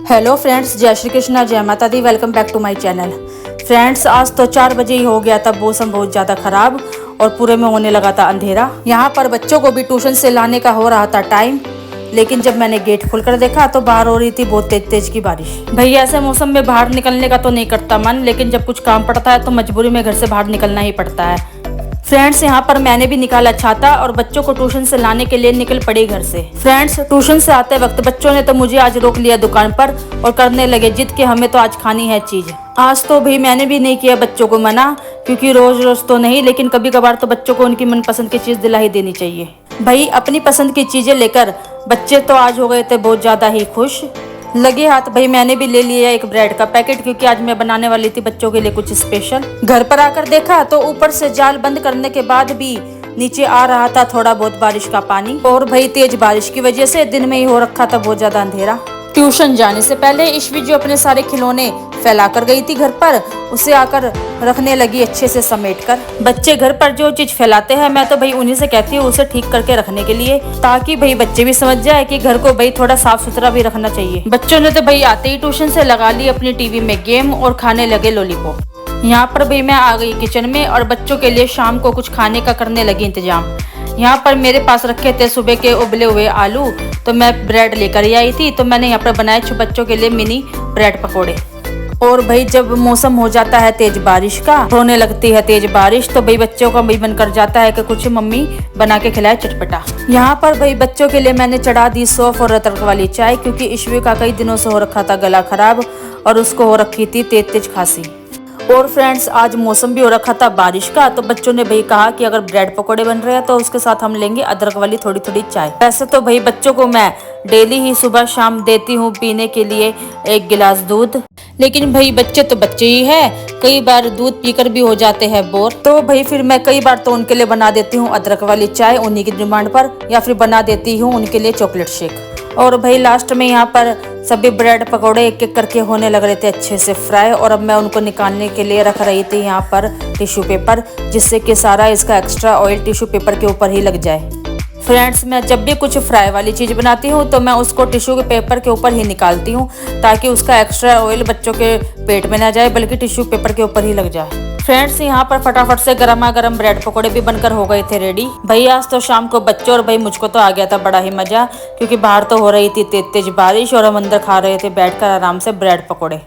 Hello friends, जय श्री कृष्णा, जय माता दी। Welcome back to my channel. Friends, आज तो 4 बजे ही हो गया था मौसम बहुत ज़्यादा ख़राब और पूरे में होने लगा था अंधेरा। यहाँ पर बच्चों को भी ट्यूशन से लाने का हो रहा था टाइम, लेकिन जब मैंने गेट खोलकर देखा तो बाहर हो रही थी बहुत तेज तेज की बारिश। भाई ऐसे मौसम में बाहर निकलने का तो नहीं करता मन, लेकिन जब कुछ काम पड़ता है तो मजबूरी में घर से बाहर निकलना ही पड़ता है। फ्रेंड्स, यहाँ पर मैंने भी निकाला छाता और बच्चों को ट्यूशन से लाने के लिए निकल पड़ी घर से। फ्रेंड्स, ट्यूशन से आते वक्त बच्चों ने तो मुझे आज रोक लिया दुकान पर और करने लगे जिद कि हमें तो आज खानी है चीज। आज तो भाई मैंने भी नहीं किया बच्चों को मना, क्योंकि रोज रोज तो नहीं, लेकिन कभी कभार तो बच्चों को उनकी मनपसंद की चीज दिला ही देनी चाहिए। भाई अपनी पसंद की चीजें लेकर बच्चे तो आज हो गए थे बहुत ज्यादा ही खुश। लगे हाथ भाई मैंने भी ले लिया एक ब्रेड का पैकेट, क्योंकि आज मैं बनाने वाली थी बच्चों के लिए कुछ स्पेशल। घर पर आकर देखा तो ऊपर से जाल बंद करने के बाद भी नीचे आ रहा था थोड़ा बहुत बारिश का पानी, और भाई तेज बारिश की वजह से दिन में ही हो रखा था बहुत ज्यादा अंधेरा। ट्यूशन जाने से पहले ईश्वी जो अपने सारे खिलौने फैला कर गई थी घर पर, उसे आकर रखने लगी अच्छे से समेट कर। बच्चे घर पर जो चीज फैलाते हैं मैं तो भाई उन्हीं से कहती हूँ उसे ठीक करके रखने के लिए, ताकि भाई बच्चे भी समझ जाए कि घर को भाई थोड़ा साफ सुथरा भी रखना चाहिए। बच्चों ने तो भाई आते ही ट्यूशन से लगा ली अपनी टीवी में गेम और खाने लगे लॉलीपॉप। यहाँ पर भाई मैं आ गई किचन में और बच्चों के लिए शाम को कुछ खाने का करने लगी इंतजाम। यहाँ पर मेरे पास रखे थे सुबह के उबले हुए आलू, तो मैं ब्रेड लेकर ही आई थी, तो मैंने यहाँ पर बनाए बच्चों के लिए मिनी ब्रेड पकोड़े। और भाई जब मौसम हो जाता है तेज बारिश का, होने लगती है तेज बारिश, तो भाई बच्चों का भी मन कर जाता है कि कुछ मम्मी बना के खिलाए चटपटा। यहाँ पर भाई बच्चों के लिए मैंने चढ़ा दी सौंफ और अदरक वाली चाय, क्योंकि ईश्वी का कई दिनों से हो रखा था गला खराब और उसको हो रखी थी तेज तेज खांसी। और फ्रेंड्स, आज मौसम भी हो रखा था बारिश का, तो बच्चों ने भाई कहा कि अगर ब्रेड पकोड़े बन रहे हैं तो उसके साथ हम लेंगे अदरक वाली थोड़ी थोड़ी चाय। वैसे तो भाई बच्चों को मैं डेली ही सुबह शाम देती हूँ पीने के लिए 1 गिलास दूध, लेकिन भाई बच्चे तो बच्चे ही है, कई बार दूध पीकर भी हो जाते हैं बोर। तो भाई फिर मैं कई बार तो उनके लिए बना देती हूँ अदरक वाली चाय उन्हीं की डिमांड पर, या फिर बना देती हूँ उनके लिए चॉकलेट शेक। और भाई लास्ट में यहाँ पर सभी ब्रेड पकौड़े एक एक करके होने लग रहे थे अच्छे से फ्राई, और अब मैं उनको निकालने के लिए रख रही थी यहाँ पर टिश्यू पेपर, जिससे कि सारा इसका एक्स्ट्रा ऑयल टिश्यू पेपर के ऊपर ही लग जाए। फ्रेंड्स, मैं जब भी कुछ फ्राई वाली चीज़ बनाती हूँ तो मैं उसको टिश्यू के पेपर के ऊपर ही निकालती हूँ, ताकि उसका एक्स्ट्रा ऑयल बच्चों के पेट में ना जाए, बल्कि टिश्यू पेपर के ऊपर ही लग जाए। फ्रेंड्स, यहाँ पर फटाफट से गर्मा गर्म ब्रेड पकोड़े भी बनकर हो गए थे रेडी। भाई आज तो शाम को बच्चों और भाई मुझको तो आ गया था बड़ा ही मजा, क्योंकि बाहर तो हो रही थी तेज तेज बारिश और हम अंदर खा रहे थे बैठकर आराम से ब्रेड पकोड़े।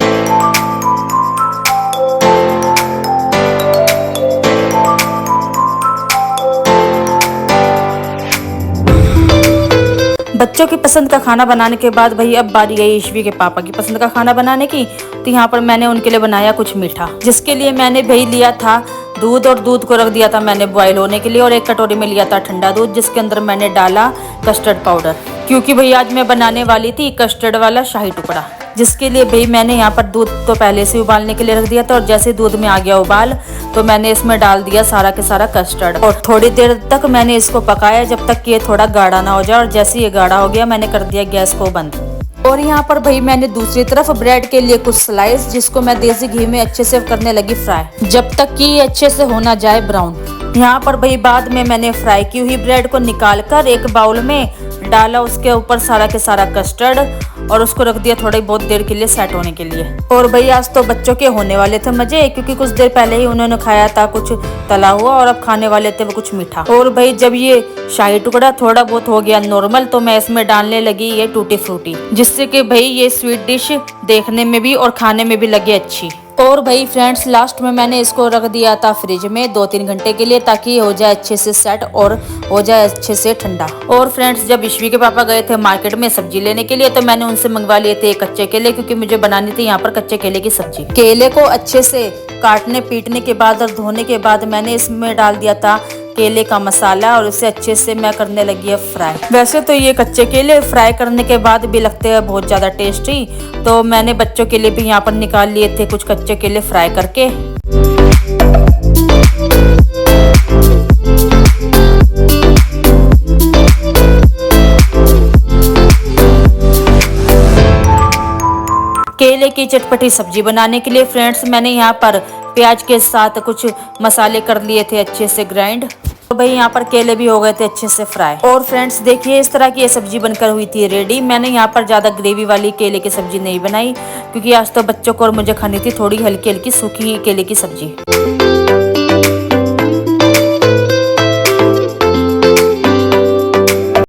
बच्चों की पसंद का खाना बनाने के बाद भाई अब बारी आई ईश्वी के पापा की पसंद का खाना बनाने की। तो यहाँ पर मैंने उनके लिए बनाया कुछ मीठा, जिसके लिए मैंने भाई लिया था दूध, और दूध को रख दिया था मैंने बॉयल होने के लिए, और एक कटोरी में लिया था ठंडा दूध, जिसके अंदर मैंने डाला कस्टर्ड पाउडर, क्योंकि भाई आज मैं बनाने वाली थी कस्टर्ड वाला शाही टुकड़ा, जिसके लिए भाई मैंने यहाँ पर दूध तो पहले से उबालने के लिए रख दिया था, और जैसे दूध में आ गया उबाल तो मैंने इसमें डाल दिया सारा के सारा कस्टर्ड, और थोड़ी देर तक मैंने इसको पकाया जब तक कि ये थोड़ा गाढ़ा ना हो जाए, और जैसे ये गाढ़ा हो गया मैंने कर दिया गैस को बंद। और यहाँ पर भाई मैंने दूसरी तरफ ब्रेड के लिए कुछ स्लाइस, जिसको मैं देसी घी में अच्छे से करने लगी फ्राई, जब तक कि ये अच्छे से होना जाए ब्राउन। यहाँ पर भाई बाद में मैंने फ्राई की हुई ब्रेड को निकाल कर एक बाउल में डाला, उसके ऊपर सारा के सारा कस्टर्ड, और उसको रख दिया थोड़ी बहुत देर के लिए सेट होने के लिए। और भाई आज तो बच्चों के होने वाले थे मजे, क्योंकि कुछ देर पहले ही उन्होंने खाया था कुछ तला हुआ, और अब खाने वाले थे वो कुछ मीठा। और भाई जब ये शाही टुकड़ा थोड़ा बहुत हो गया नॉर्मल, तो मैं इसमें डालने लगी ये टूटी फ्रूटी, जिससे कि भाई ये स्वीट डिश देखने में भी और खाने में भी लगे अच्छी। और भाई फ्रेंड्स, लास्ट में मैंने इसको रख दिया था फ्रिज में 2-3 घंटे के लिए, ताकि ये हो जाए अच्छे से सेट और हो जाए अच्छे से ठंडा। और फ्रेंड्स, जब ईश्वी के पापा गए थे मार्केट में सब्जी लेने के लिए, तो मैंने उनसे मंगवा लिए थे कच्चे केले, क्योंकि मुझे बनानी थी यहाँ पर कच्चे केले की सब्जी। केले को अच्छे से काटने पीटने के बाद और धोने के बाद मैंने इसमें डाल दिया था केले का मसाला, और इसे अच्छे से मैं करने लगी है फ्राई। वैसे तो ये कच्चे केले फ्राई करने के बाद भी लगते हैं बहुत ज़्यादा टेस्टी, तो मैंने बच्चों के लिए भी यहाँ पर निकाल लिए थे कुछ कच्चे केले फ्राई करके। केले की चटपटी सब्जी बनाने के लिए फ्रेंड्स मैंने यहाँ पर प्याज के साथ कुछ मसाले कर लिए थे अच्छे से ग्राइंड। तो भाई यहाँ पर केले भी हो गए थे अच्छे से फ्राई। और फ्रेंड्स देखिए इस तरह की ये सब्जी बनकर हुई थी रेडी। मैंने यहाँ पर ज्यादा ग्रेवी वाली केले की सब्जी नहीं बनाई क्योंकि आज तो बच्चों को और मुझे खानी थी थोड़ी हल्की हल्की सूखी केले की सब्जी।